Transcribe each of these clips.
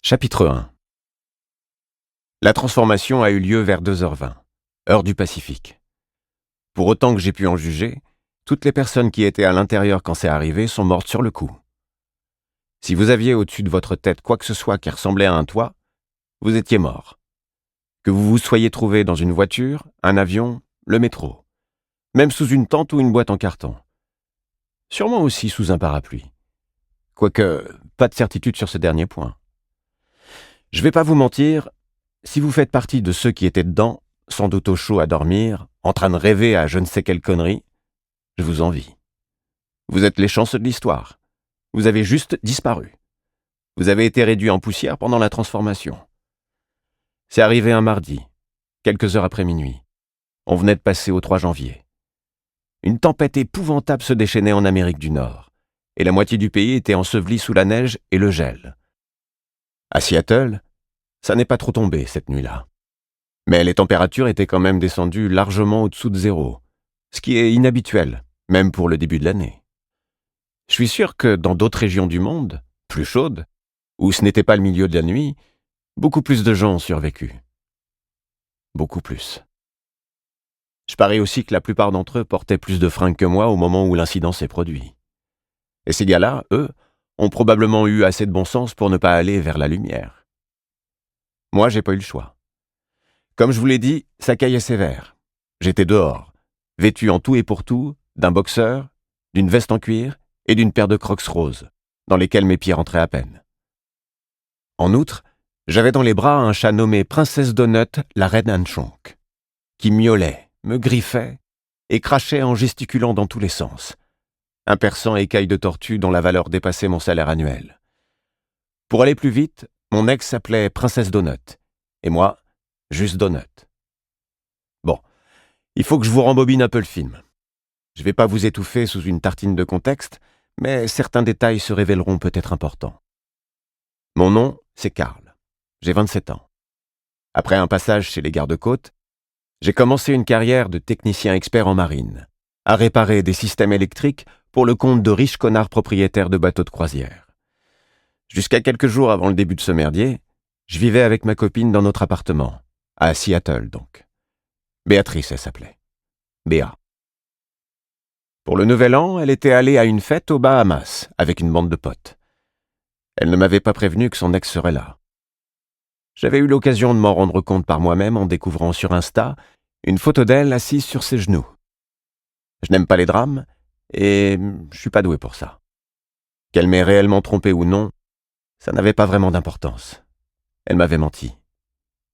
Chapitre 1. La transformation a eu lieu vers 2h20, heure du Pacifique. Pour autant que j'ai pu en juger, toutes les personnes qui étaient à l'intérieur quand c'est arrivé sont mortes sur le coup. Si vous aviez au-dessus de votre tête quoi que ce soit qui ressemblait à un toit, vous étiez mort. Que vous vous soyez trouvé dans une voiture, un avion, le métro, même sous une tente ou une boîte en carton. Sûrement aussi sous un parapluie. Quoique, pas de certitude sur ce dernier point. Je vais pas vous mentir, si vous faites partie de ceux qui étaient dedans, sans doute au chaud à dormir, en train de rêver à je ne sais quelle connerie, je vous envie. Vous êtes les chanceux de l'histoire. Vous avez juste disparu. Vous avez été réduit en poussière pendant la transformation. C'est arrivé un mardi, quelques heures après minuit. On venait de passer au 3 janvier. Une tempête épouvantable se déchaînait en Amérique du Nord, et la moitié du pays était ensevelie sous la neige et le gel. À Seattle, ça n'est pas trop tombé cette nuit-là. Mais les températures étaient quand même descendues largement au-dessous de zéro, ce qui est inhabituel, même pour le début de l'année. Je suis sûr que dans d'autres régions du monde, plus chaudes, où ce n'était pas le milieu de la nuit, beaucoup plus de gens ont survécu. Beaucoup plus. Je parie aussi que la plupart d'entre eux portaient plus de fringues que moi au moment où l'incident s'est produit. Et ces gars-là, eux, ont probablement eu assez de bon sens pour ne pas aller vers la lumière. Moi, j'ai pas eu le choix. Comme je vous l'ai dit, ça caillait sévère. J'étais dehors, vêtu en tout et pour tout, d'un boxeur, d'une veste en cuir et d'une paire de Crocs roses, dans lesquels mes pieds rentraient à peine. En outre, j'avais dans les bras un chat nommé Princesse Donut, la reine Anchonk, qui miaulait, me griffait et crachait en gesticulant dans tous les sens, un perçant écaille de tortue dont la valeur dépassait mon salaire annuel. Pour aller plus vite, mon ex s'appelait Princesse Donut, et moi, juste Donut. Bon, il faut que je vous rembobine un peu le film. Je vais pas vous étouffer sous une tartine de contexte, mais certains détails se révéleront peut-être importants. Mon nom, c'est Karl. J'ai 27 ans. Après un passage chez les gardes-côtes, j'ai commencé une carrière de technicien expert en marine, à réparer des systèmes électriques pour le compte de riches connards propriétaires de bateaux de croisière. Jusqu'à quelques jours avant le début de ce merdier, je vivais avec ma copine dans notre appartement, à Seattle donc. Béatrice, elle s'appelait. Béa. Pour le nouvel an, elle était allée à une fête aux Bahamas, avec une bande de potes. Elle ne m'avait pas prévenu que son ex serait là. J'avais eu l'occasion de m'en rendre compte par moi-même en découvrant sur Insta une photo d'elle assise sur ses genoux. Je n'aime pas les drames, et je suis pas doué pour ça. Qu'elle m'ait réellement trompé ou non, ça n'avait pas vraiment d'importance. Elle m'avait menti.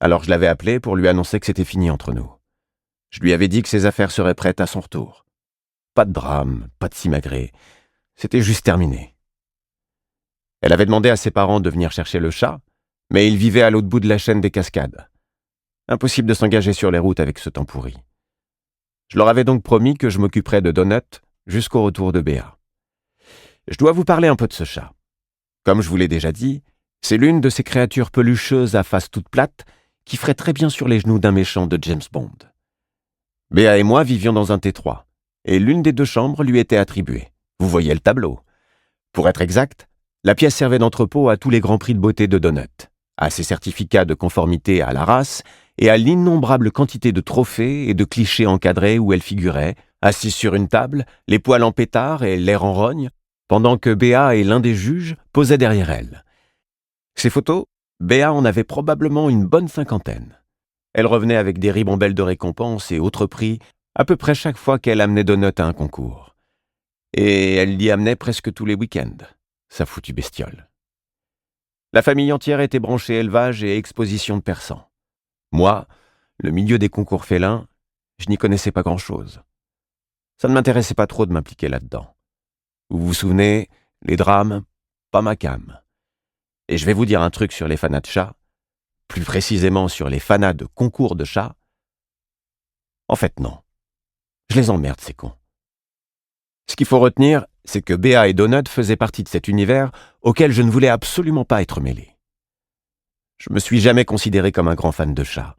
Alors je l'avais appelée pour lui annoncer que c'était fini entre nous. Je lui avais dit que ses affaires seraient prêtes à son retour. Pas de drame, pas de simagrée. C'était juste terminé. Elle avait demandé à ses parents de venir chercher le chat, mais ils vivaient à l'autre bout de la chaîne des Cascades. Impossible de s'engager sur les routes avec ce temps pourri. Je leur avais donc promis que je m'occuperais de Donut jusqu'au retour de Béa. Je dois vous parler un peu de ce chat. Comme je vous l'ai déjà dit, c'est l'une de ces créatures pelucheuses à face toute plate qui ferait très bien sur les genoux d'un méchant de James Bond. Béa et moi vivions dans un T3, et l'une des deux chambres lui était attribuée. Vous voyez le tableau. Pour être exact, la pièce servait d'entrepôt à tous les grands prix de beauté de Donut, à ses certificats de conformité à la race et à l'innombrable quantité de trophées et de clichés encadrés où elle figurait, assise sur une table, les poils en pétard et l'air en rogne, pendant que Béa et l'un des juges posaient derrière elle. Ces photos, Béa en avait probablement une bonne 50aine. Elle revenait avec des ribambelles de récompenses et autres prix à peu près chaque fois qu'elle amenait Donut à un concours. Et elle l'y amenait presque tous les week-ends, sa foutue bestiole. La famille entière était branchée élevage et exposition de persans. Moi, le milieu des concours félins, je n'y connaissais pas grand-chose. Ça ne m'intéressait pas trop de m'impliquer là-dedans. Vous vous souvenez, les drames, pas ma came. Et je vais vous dire un truc sur les fanas de chats, plus précisément sur les fanas de concours de chats. En fait, non. Je les emmerde, ces cons. Ce qu'il faut retenir, c'est que Béa et Donut faisaient partie de cet univers auquel je ne voulais absolument pas être mêlé. Je me suis jamais considéré comme un grand fan de chats.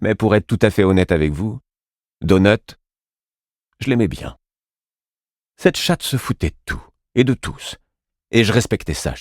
Mais pour être tout à fait honnête avec vous, Donut, je l'aimais bien. Cette chatte se foutait de tout et de tous, et je respectais ça.